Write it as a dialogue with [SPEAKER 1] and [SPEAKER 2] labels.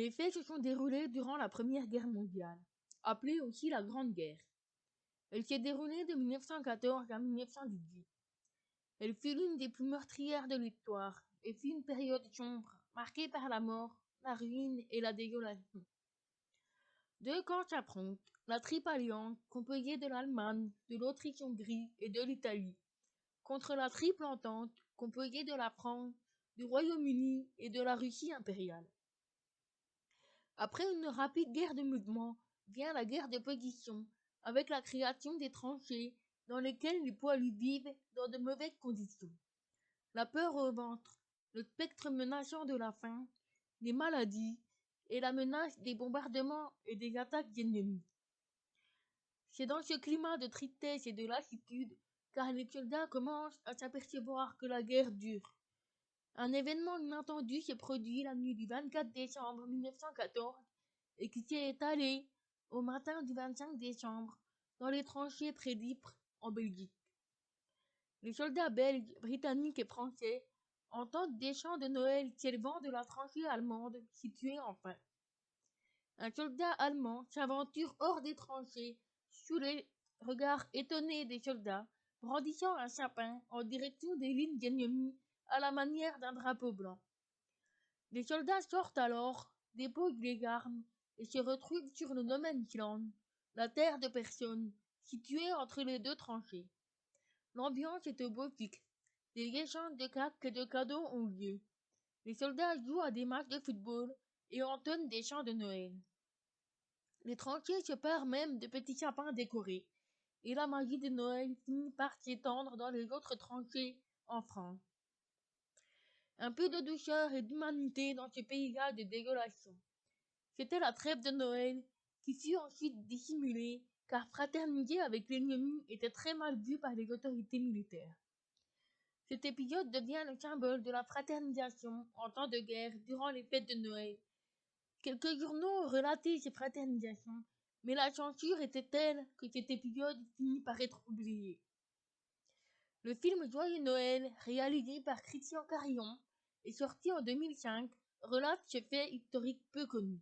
[SPEAKER 1] Les faits se sont déroulés durant la Première Guerre mondiale, appelée aussi la Grande Guerre. Elle s'est déroulée de 1914 à 1918. Elle fut l'une des plus meurtrières de l'histoire et fut une période sombre, marquée par la mort, la ruine et la désolation. Deux camps s'affrontent, la Triple Alliance, composée de l'Allemagne, de l'Autriche-Hongrie et de l'Italie, contre la Triple Entente, composée de la France, du Royaume-Uni et de la Russie impériale. Après une rapide guerre de mouvement, vient la guerre de position, avec la création des tranchées dans lesquelles les poilus vivent dans de mauvaises conditions. La peur au ventre, le spectre menaçant de la faim, les maladies et la menace des bombardements et des attaques ennemies. C'est dans ce climat de tristesse et de lassitude car les soldats commencent à s'apercevoir que la guerre dure. Un événement inattendu s'est produit la nuit du 24 décembre 1914 et qui s'est étalé au matin du 25 décembre dans les tranchées près d'Ypres en Belgique. Les soldats belges, britanniques et français entendent des chants de Noël s'élevant de la tranchée allemande située en face. Un soldat allemand s'aventure hors des tranchées sous les regards étonnés des soldats, brandissant un sapin en direction des lignes ennemies à la manière d'un drapeau blanc. Les soldats sortent alors, déposent les armes et se retrouvent sur le No Man's Land, la terre de personne, située entre les deux tranchées. L'ambiance est au beau fixe. Des échanges de cartes et de cadeaux ont lieu. Les soldats jouent à des matchs de football et entonnent des chants de Noël. Les tranchées se parent même de petits sapins décorés, et la magie de Noël finit par s'étendre dans les autres tranchées en France. Un peu de douceur et d'humanité dans ce pays-là de désolation. C'était la trêve de Noël, qui fut ensuite dissimulée, car fraterniser avec l'ennemi était très mal vu par les autorités militaires. Cet épisode devient le symbole de la fraternisation en temps de guerre durant les fêtes de Noël. Quelques journaux ont relaté ces fraternisations, mais la censure était telle que cet épisode finit par être oublié. Le film Joyeux Noël, réalisé par Christian Carillon, et sorti en 2005, relate ce fait historique peu connu.